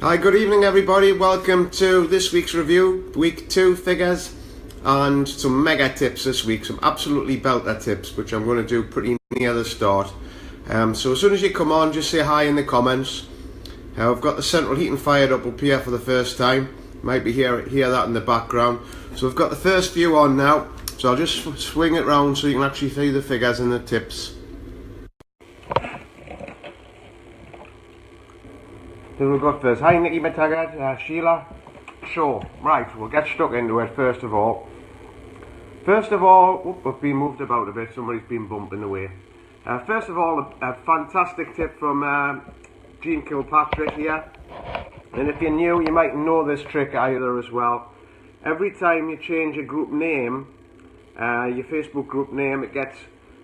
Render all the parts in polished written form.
Hi, good evening everybody. Welcome to this week's review, week 2 figures and some mega tips this week, some absolutely belter tips which I'm going to do pretty near the start. So as soon as you come on, just say hi in the comments. I've got the central heating fired up here for the first time. Might be hear that in the background. So I've got the first view on now, so I'll just swing it round so you can actually see the figures and the tips. Who we got first? Hi Nikki Matagad, Sheila. Sure, right, we'll get stuck into it first of all. We've been moved about a bit, somebody's been bumping away. First of all, a fantastic tip from Jean Kilpatrick here. And if you're new, you might know this trick either as well. Every time you change a group name, your Facebook group name, it gets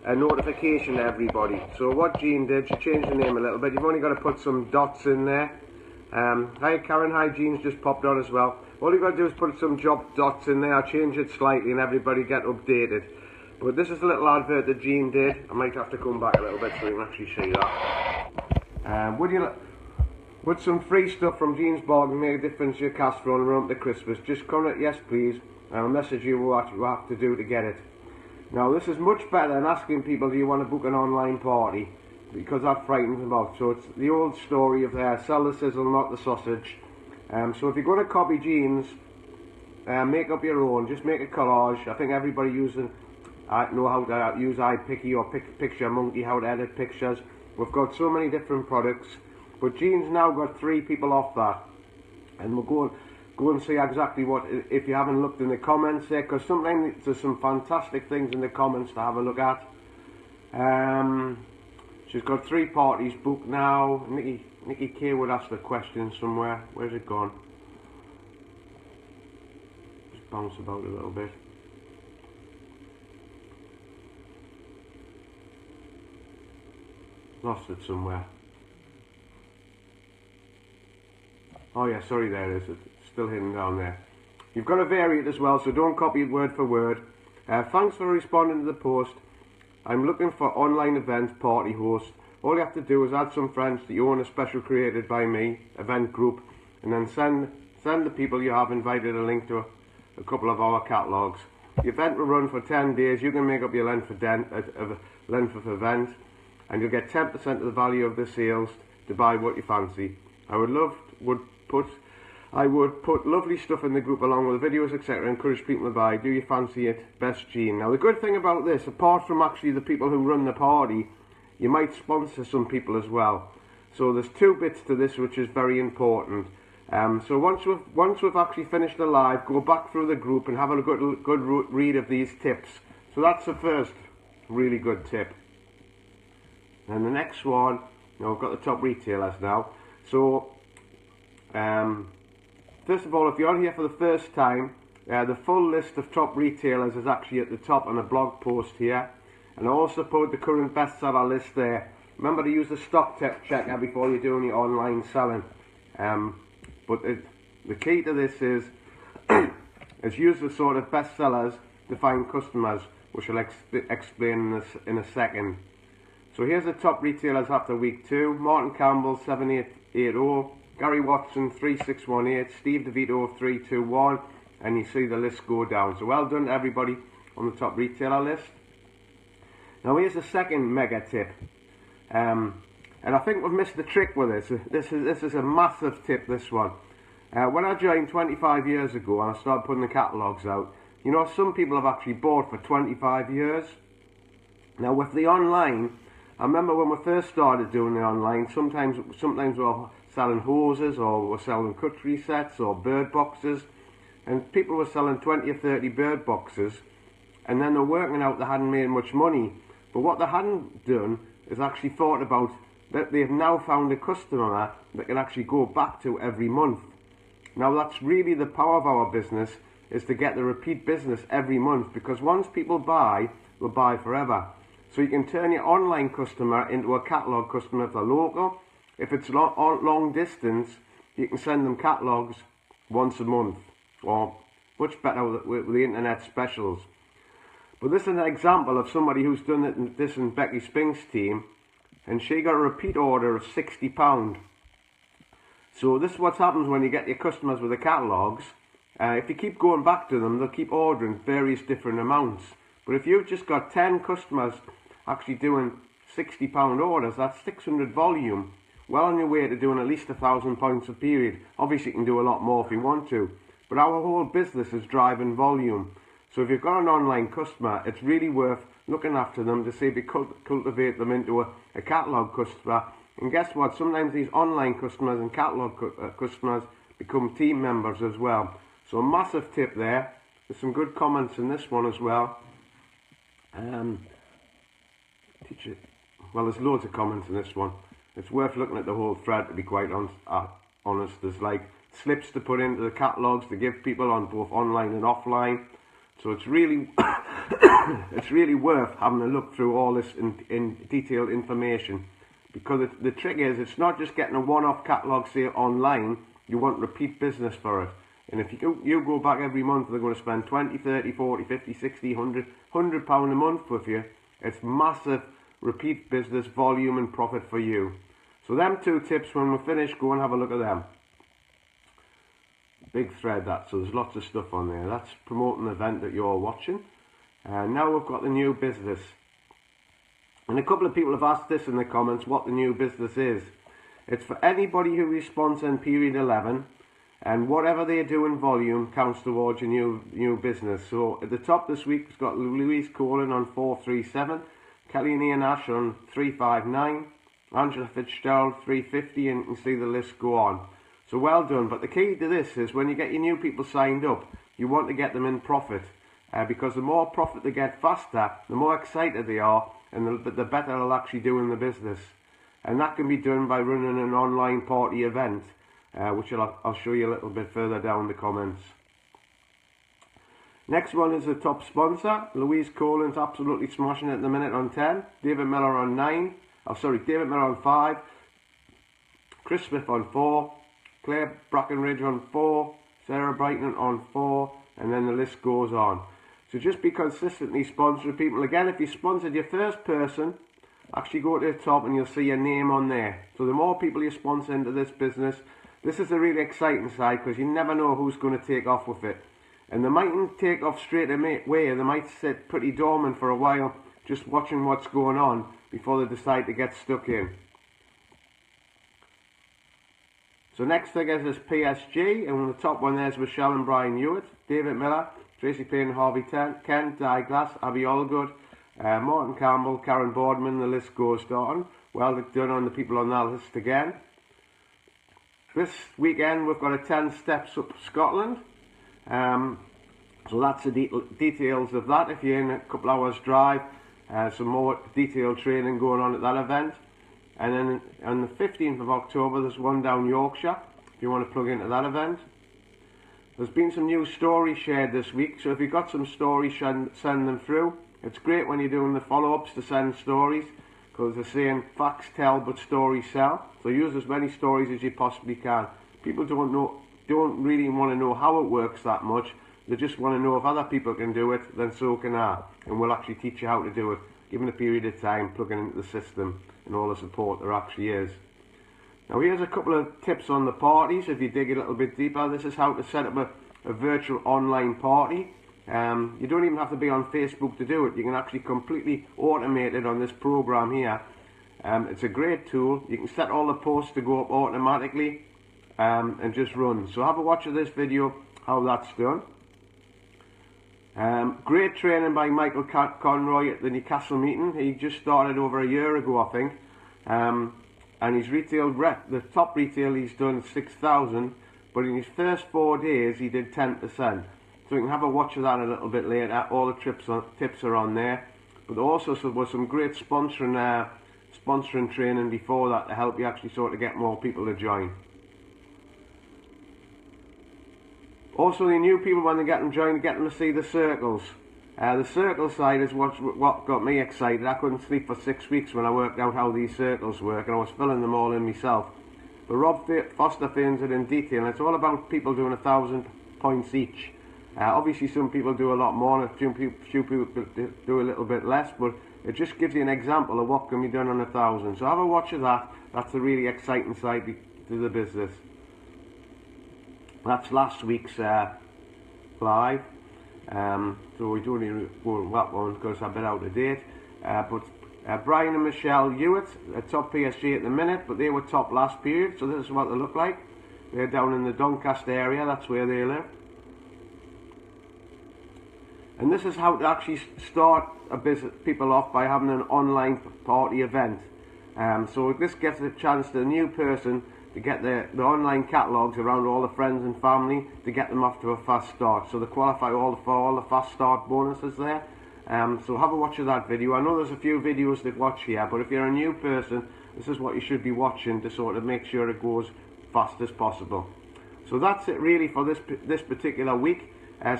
a notification to everybody. So what Jean did, she changed the name a little bit. You've only got to put some dots in there. Hi Karen, hi Jean's just popped on as well. All you've got to do is put some dots in there, change it slightly and everybody get updated. But this is a little advert that Jean did. I might have to come back a little bit so you can actually see that. Would some free stuff from Jean's Bargain make a difference to your cash flow and run up to Christmas? Just comment yes please, and I'll message you what you have to do to get it. Now this is much better than asking people, do you want to book an online party? Because that frightens them out. So it's the old story of sell the sizzle, not the sausage. So if you're going to copy Jean's, make up your own. Just make a collage. I think everybody know how to use iPicky or Picture Monkey, how to edit pictures. We've got so many different products, but Jean's now got 3 people off that, and we'll go and see exactly what, if you haven't looked in the comments there, because sometimes there's some fantastic things in the comments to have a look at. She's got 3 parties booked now. Nikki K would ask the question somewhere. Where's it gone? Just bounce about a little bit. Lost it somewhere. Oh yeah, sorry, there it is. It's still hidden down there. You've got to vary it as well, so don't copy it word for word. Thanks for responding to the post. I'm looking for online event party hosts. All you have to do is add some friends to your own special created by me event group, and then send the people you have invited a link to a couple of our catalogues. The event will run for 10 days. You can make up your length of event, and you'll get 10% of the value of the sales to buy what you fancy. I would put lovely stuff in the group along with videos, etc. Encourage people to buy. Do you fancy it? Best Jean. Now the good thing about this, apart from actually the people who run the party, you might sponsor some people as well. So there's 2 bits to this which is very important. So once we've actually finished the live, go back through the group and have a good read of these tips. So that's the first really good tip. And the next one, now I've got the top retailers now. So first of all, if you're here for the first time, the full list of top retailers is actually at the top on a blog post here. And I also put the current bestseller list there. Remember to use the stock checker before you're doing your online selling. But the key to this is use the sort of bestsellers to find customers, which I'll explain in a second. So here's the top retailers after week 2. Martin Campbell 7880, Gary Watson 3618, Steve DeVito 321, and you see the list go down. So well done to everybody on the top retailer list. Now here's the second mega tip, and I think we've missed the trick with this. This is a massive tip, this one. When I joined 25 years ago and I started putting the catalogues out, you know, some people have actually bought for 25 years. Now with the online, I remember when we first started doing the online, sometimes we were selling hoses, or we were selling cutlery sets or bird boxes, and people were selling 20 or 30 bird boxes, and then they're working out they hadn't made much money. But what they hadn't done is actually thought about that they've now found a customer that can actually go back to every month. Now that's really the power of our business, is to get the repeat business every month, because once people buy, they'll buy forever. So you can turn your online customer into a catalogue customer if they're local. If it's long distance, you can send them catalogues once a month, or much better with the internet specials. But this is an example of somebody who's done this in Becky Spink's team, and she got a repeat order of £60. So this is what happens when you get your customers with the catalogues. If you keep going back to them, they'll keep ordering various different amounts. But if you've just got 10 customers actually doing £60 orders, that's 600 volume, well on your way to doing at least 1,000 points a period. Obviously you can do a lot more if you want to, but our whole business is driving volume. So if you've got an online customer, it's really worth looking after them to see if you cultivate them into a catalogue customer. And guess what, sometimes these online customers and catalogue customers become team members as well. So a massive tip there. There's some good comments in this one as well. Well, there's loads of comments in this one. It's worth looking at the whole thread, to be quite honest. There's like slips to put into the catalogues to give people on both online and offline. So it's really it's really worth having a look through all this in detailed information, because the trick is, it's not just getting a one-off catalogue sale online. You want repeat business for it. And if you go back every month, they're going to spend 20, 30, 40, 50, 60, 100 £100 a month with you. It's massive repeat business, volume and profit for you. So them two tips, when we're finished, go and have a look at them. Big thread that, so there's lots of stuff on there. That's promoting the event that you're watching. And now we've got the new business. And a couple of people have asked this in the comments, what the new business is. It's for anybody who responds in period 11, and whatever they do in volume counts towards your new business. So at the top this week, it's got Louise Colin on 437, Kelly Nash on 359, Angela Fitzgerald 350, and you can see the list go on. So well done. But the key to this is, when you get your new people signed up, you want to get them in profit, because the more profit they get faster, the more excited they are, and the better they'll actually do in the business. And that can be done by running an online party event, which I'll show you a little bit further down the comments. Next one is the top sponsor. Louise Colin's absolutely smashing it at the minute on 10. David Miller on 9. David Miller on 5. Chris Smith on 4. Claire Brackenridge on 4. Sarah Brighton on 4. And then the list goes on. So just be consistently sponsoring people. Again, if you sponsored your first person, actually go to the top and you'll see your name on there. So the more people you sponsor into this business, this is the really exciting side, because you never know who's going to take off with it. And they mightn't take off straight away, they might sit pretty dormant for a while, just watching what's going on before they decide to get stuck in. So next figures is PSG, and on the top one there's Michelle and Brian Hewitt, David Miller, Tracy Payne, Harvey Kent, Di Glass, Abby Allgood, Martin Campbell, Karen Boardman, the list goes on. Well done on the people on that list again. This weekend we've got a 10 Steps Up Scotland. So that's the details of that. If you're in a couple hours drive, some more detailed training going on at that event. And then on the 15th of October there's one down Yorkshire, if you want to plug into that event. There's been some new stories shared this week, so if you've got some stories, send them through. It's great when you're doing the follow-ups to send stories, because they're saying facts tell but stories sell. So use as many stories as you possibly can. People don't really want to know how it works that much. They just want to know if other people can do it, then so can I. And we'll actually teach you how to do it, given a period of time, plugging into the system and all the support there actually is. Now here's a couple of tips on the parties. If you dig a little bit deeper, this is how to set up a virtual online party. You don't even have to be on Facebook to do it. You can actually completely automate it on this program here. It's a great tool. You can set all the posts to go up automatically and just run. So have a watch of this video, how that's done. Great training by Michael Conroy at the Newcastle meeting. He just started over a year ago, I think. And his the top retail he's done 6,000, but in his first 4 days he did 10%. So you can have a watch of that a little bit later. All the tips are on there. But also was some great sponsoring training before that to help you actually sort of get more people to join. Also, the new people, when they get them joined, get them to see the circles. The circle side is what got me excited. I couldn't sleep for 6 weeks when I worked out how these circles work, and I was filling them all in myself. But Rob Foster finds it in detail, and it's all about people doing 1,000 points each. Obviously some people do a lot more, and a few people do a little bit less, but it just gives you an example of what can be done on 1,000. So have a watch of that. That's a really exciting side to the business. That's last week's live. So we don't need to go on that one because I'm a bit out of date. But Brian and Michelle Hewitt are top PSG at the minute, but they were top last period, so this is what they look like. They're down in the Doncaster area, that's where they live. And this is how to actually start a business, people off by having an online party event. So this gives a chance to a new person to get the online catalogues around all the friends and family to get them off to a fast start. So they qualify for all the fast start bonuses there. So have a watch of that video. I know there's a few videos to watch here, but if you're a new person, this is what you should be watching to sort of make sure it goes fast as possible. So that's it really for this particular week.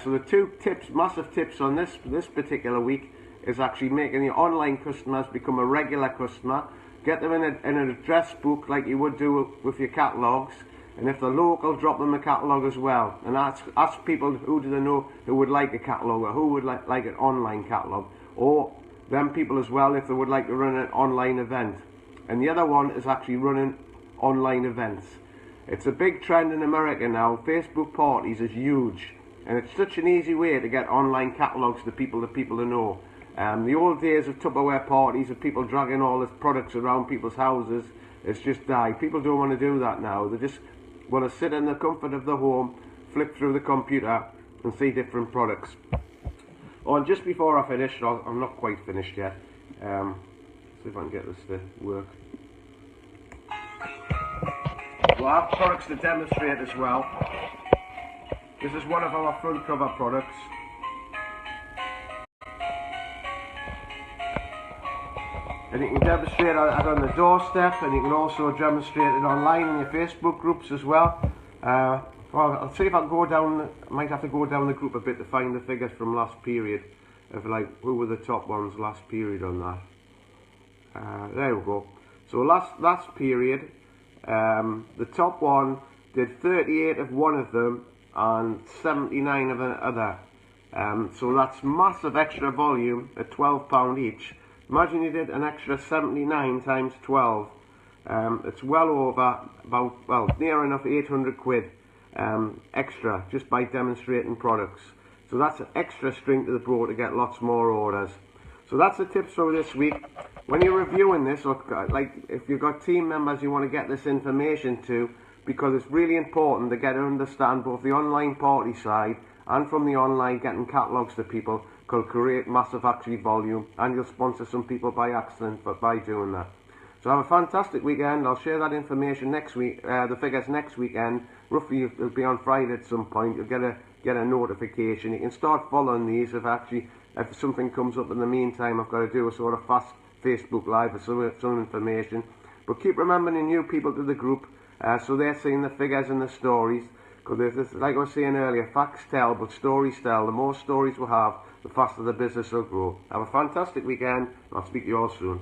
So the two tips, massive tips on this particular week is actually making your online customers become a regular customer. Get them in an address book like you would do with your catalogues, and if they're local, drop them a catalogue as well. And ask people who do they know who would like a catalogue, or who would like an online catalogue, or them people as well if they would like to run an online event. And the other one is actually running online events. It's a big trend in America now. Facebook parties is huge, and it's such an easy way to get online catalogues to people to know. The old days of Tupperware parties of people dragging all the products around people's houses, it's just died. People don't want to do that now. They just want to sit in the comfort of the home, flip through the computer and see different products. Oh, and just before I finish, I'm not quite finished yet. See if I can get this to work. We'll have products to demonstrate as well. This is one of our front cover products. And you can demonstrate it on the doorstep, and you can also demonstrate it online in your Facebook groups as well. Well, I'll see if I can go down, I might have to go down the group a bit to find the figures from last period, of like who were the top ones last period on that. There we go. So last period, the top one did 38 of one of them and 79 of the other. So that's massive extra volume at £12 each. Imagine you did an extra 79 times 12. It's well over well, near enough 800 quid extra just by demonstrating products. So that's an extra string to the bow to get lots more orders. So that's the tips for this week. When you're reviewing this, or like if you've got team members you want to get this information to, because it's really important to get to understand both the online party side and from the online getting catalogues to people, could create massive actually volume, and you'll sponsor some people by accident by doing that. So have a fantastic weekend. I'll share that information next week, the figures next weekend. Roughly it'll be on Friday at some point. You'll get a notification. You can start following these if something comes up in the meantime. I've got to do a sort of fast Facebook live with some information. But keep remembering new people to the group, so they're seeing the figures and the stories. Because like I was saying earlier, facts tell, but stories tell. The more stories we have, the faster the business will grow. Have a fantastic weekend, and I'll speak to you all soon.